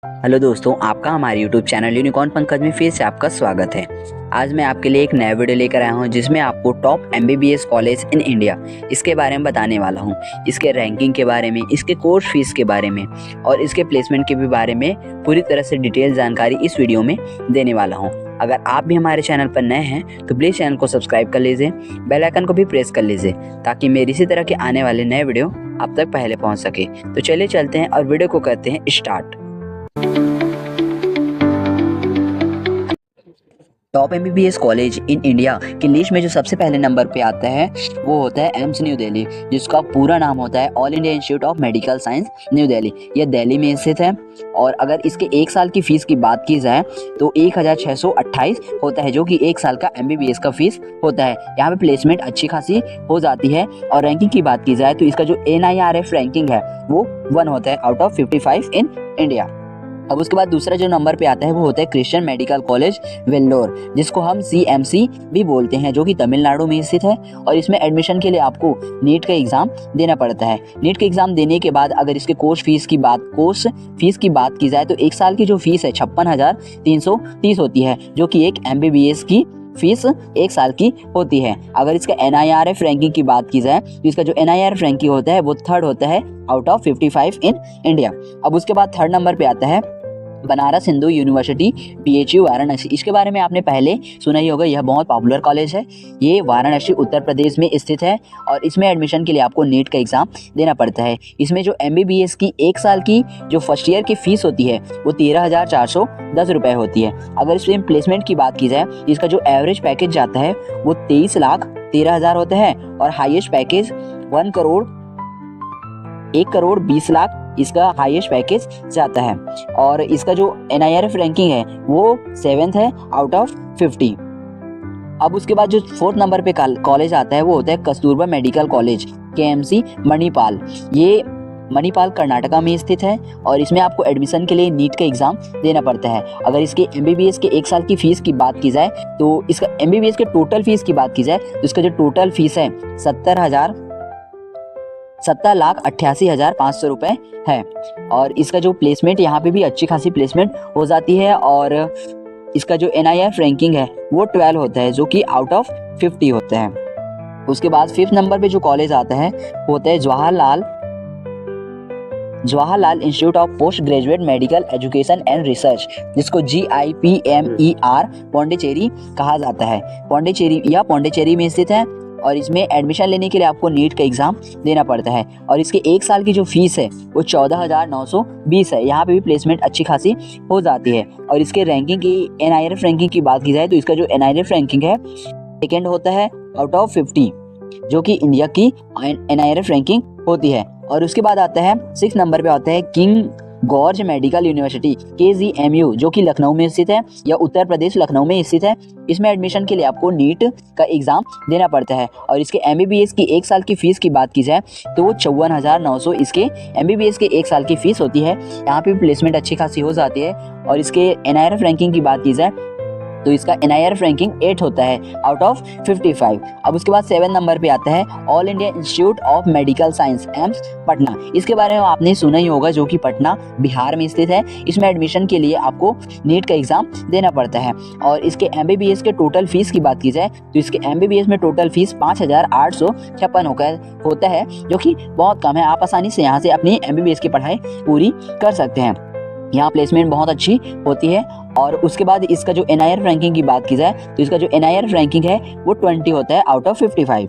Hello दोस्तों, आपका हमारे यूट्यूब चैनल यूनिकॉर्न पंकज में फिर से आपका स्वागत है। आज मैं आपके लिए एक नया वीडियो लेकर आया हूं जिसमें आपको top MBBS college in India इसके बारे में बताने वाला हूं। इसके रैंकिंग के बारे में, इसके कोर्स फीस के बारे में और इसके प्लेसमेंट के भी बारे में पूरी तरह से डिटेल जानकारी इस वीडियो में देने वाला हूँ। अगर आप भी हमारे चैनल पर नए हैं तो प्लीज़ चैनल को सब्सक्राइब कर लीजिए, बेल आइकन को भी प्रेस कर लीजिए ताकि मेरी इसी तरह के आने वाले नए वीडियो आप तक पहले पहुँच सके। तो चलिए चलते हैं और वीडियो को करते हैं start. Top MBBS college in India की लिस्ट में जो सबसे पहले नंबर पे आता है वो होता है एम्स न्यू दिल्ली, जिसका पूरा नाम होता है all India institute of medical science new Delhi. यह दिल्ली में स्थित है और अगर इसके एक साल की फीस की बात की जाए तो 1628 होता है, जो कि एक साल का एमबीबीएस का फीस होता है। यहाँ पे प्लेसमेंट अच्छी खासी हो जाती है। और रैंकिंग की बात की जाए तो इसका जो NIRF रैंकिंग है वो 1 होता है आउट ऑफ 55 इन इंडिया। अब उसके बाद दूसरा जो नंबर पे आता है वो होता है क्रिश्चियन मेडिकल कॉलेज वेल्लोर, जिसको हम CMC भी बोलते हैं, जो कि तमिलनाडु में स्थित है। और इसमें एडमिशन के लिए आपको नीट का एग्जाम देना पड़ता है। नीट का एग्जाम देने के बाद अगर इसके कोर्स फीस की बात की जाए तो एक साल की जो फीस है 56,330 होती है, जो कि एक MBBS की फीस एक साल की होती है। अगर इसका NIRF रैंकिंग की बात की जाए तो इसका जो NIRF रैंकिंग होता है वो 3rd होता है आउट ऑफ 55 इन इंडिया। अब उसके बाद 3rd नंबर पे आता है बनारस हिंदू यूनिवर्सिटी BHU वाराणसी। इसके बारे में आपने पहले सुना ही होगा, यह बहुत पॉपुलर कॉलेज है। ये वाराणसी उत्तर प्रदेश में स्थित है और इसमें एडमिशन के लिए आपको नीट का एग्जाम देना पड़ता है। इसमें जो MBBS की एक साल की जो फर्स्ट ईयर की फीस होती है वो 13,410 रुपये होती है। अगर इसमें प्लेसमेंट की बात की जाए इसका जो एवरेज पैकेज जाता है वो 23,13,000 होता है और हाईएस्ट पैकेज 1,20,00,000 इसका हाईएस्ट पैकेज जाता है। और इसका जो NIRF रैंकिंग है वो 7th है आउट ऑफ 50। अब उसके बाद जो 4th नंबर पे कॉलेज आता है वो होता है Kasturba medical college KMC Manipal. ये मणिपाल कर्नाटका में स्थित है और इसमें आपको एडमिशन के लिए नीट का एग्जाम देना पड़ता है। अगर इसके MBBS के एक साल की फीस की बात की जाए तो इसका MBBS के टोटल फीस की बात की जाए तो इसका जो टोटल फीस है 70,88,500 रुपये है। और इसका जो प्लेसमेंट यहाँ पे भी अच्छी खासी प्लेसमेंट हो जाती है। और इसका जो NIRF रैंकिंग है वो 12 होता है, जो कि आउट ऑफ 50 होता है। उसके बाद 5th नंबर पे जो कॉलेज आता है वो होता है Jawaharlal institute of post graduate medical education and research, जिसको GIPMER पौंडीचेरी कहा जाता है। पौंडीचेरी में स्थित है और इसमें एडमिशन लेने के लिए आपको नीट का एग्जाम देना पड़ता है। और इसके एक साल की जो फीस है वो 14,920 है। यहाँ पे भी प्लेसमेंट अच्छी खासी हो जाती है। और इसके रैंकिंग की NIRF रैंकिंग की बात की जाए तो इसका जो NIRF रैंकिंग है 2nd होता है आउट ऑफ 50, जो कि इंडिया की NIRF रैंकिंग होती है। और उसके बाद आता है 6th नंबर पे आता है king gorge medical university KGMU, जो कि लखनऊ में स्थित है या उत्तर प्रदेश लखनऊ में स्थित है। इसमें एडमिशन के लिए आपको नीट का एग्जाम देना पड़ता है। और इसके MBBS की एक साल की फीस की बात की जाए तो वो 54,900 इसके MBBS के एक साल की फीस होती है। यहाँ पे प्लेसमेंट अच्छी खासी हो जाती है। और इसके NIRF रैंकिंग की बात की जाए तो इसका NIRF रैंकिंग 8 होता है आउट ऑफ 55। अब उसके बाद 7 नंबर पे आता है all India institute of medical science AIIMS Patna. इसके बारे में आपने सुना ही होगा, जो कि पटना बिहार में स्थित है। इसमें एडमिशन के लिए आपको नीट का एग्जाम देना पड़ता है। और इसके MBBS के टोटल फीस की बात की जाए तो इसके MBBS में टोटल फीस 5,856 होता है, जो कि बहुत कम है। आप आसानी से यहाँ से अपनी MBBS की पढ़ाई पूरी कर सकते हैं। यहाँ प्लेसमेंट बहुत अच्छी होती है। और उसके बाद इसका जो NIRF रैंकिंग की बात की जाए तो इसका जो NIRF रैंकिंग है वो 20 होता है आउट ऑफ 55।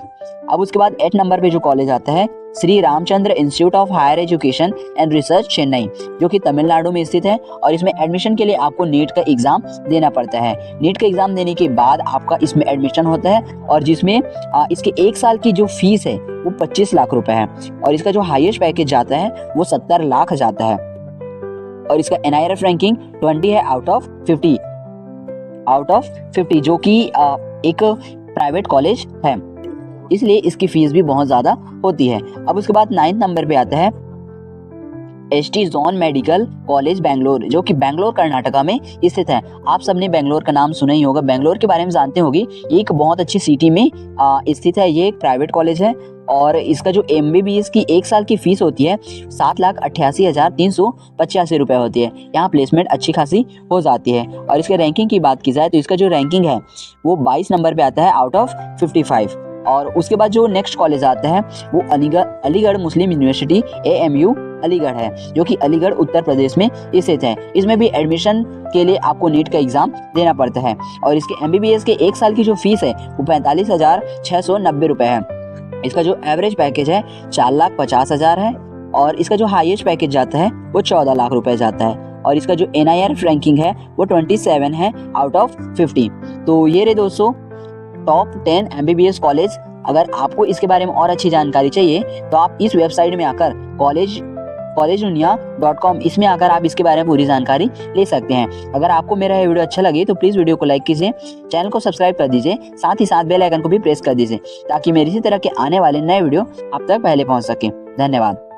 अब उसके बाद 8 नंबर पे जो कॉलेज आता है Shri Ramachandra institute of higher education and research Chennai, जो कि तमिलनाडु में स्थित है। और इसमें एडमिशन के लिए आपको नीट का एग्जाम देना पड़ता है। नीट का एग्जाम देने के बाद आपका इसमें एडमिशन होता है और जिसमें इसके एक साल की जो फीस है वो 25 लाख रुपए है। और इसका जो हाईएस्ट पैकेज जाता है वो 70 लाख जाता है। और इसका NIRF रैंकिंग 20 है आउट ऑफ 50, जो कि एक प्राइवेट कॉलेज है, इसलिए इसकी फीस भी बहुत ज़्यादा होती है। अब उसके बाद 9th नंबर पे आता है ST zone medical college Bangalore, जो कि बेंगलोर कर्नाटका में स्थित है। आप सबने बेंगलोर का नाम सुना ही होगा, बेंगलोर के बारे में जानते होंगे। ये एक बहुत अच्छी सिटी में स्थित है। ये एक प्राइवेट कॉलेज है और इसका जो MBBS की 1 साल की फीस होती है 7,88,385 रुपये होती है। यहाँ प्लेसमेंट अच्छी खासी हो जाती है। और इसके रैंकिंग की बात की जाए तो इसका जो रैंकिंग है वो 22 नंबर पे आता है आउट ऑफ 55। और उसके बाद जो नेक्स्ट कॉलेज आता है वो अलीगढ़ मुस्लिम यूनिवर्सिटी AMU अलीगढ़ है, जो कि अलीगढ़ उत्तर प्रदेश में स्थित है। इसमें भी एडमिशन के लिए आपको नीट का एग्जाम देना पड़ता है। और इसके MBBS के 1 साल की जो फीस है वो 45,690 रुपये है। इसका जो एवरेज पैकेज है 4,50,000 है और इसका जो हाईएस्ट पैकेज जाता है वो 14 लाख रुपए जाता है। और इसका जो NIRF रैंकिंग है वो 27 है आउट ऑफ 50। तो ये रहे दोस्तों टॉप 10 MBBS कॉलेज। अगर आपको इसके बारे में और अच्छी जानकारी चाहिए तो आप इस वेबसाइट में आकर collegedunia.com इसमें आकर आप इसके बारे में पूरी जानकारी ले सकते हैं। अगर आपको मेरा ये वीडियो अच्छा लगे तो प्लीज़ वीडियो को लाइक कीजिए, चैनल को सब्सक्राइब कर दीजिए, साथ ही साथ बेल आइकन को भी प्रेस कर दीजिए ताकि मेरी इसी तरह के आने वाले नए वीडियो आप तक पहले पहुंच सके। धन्यवाद।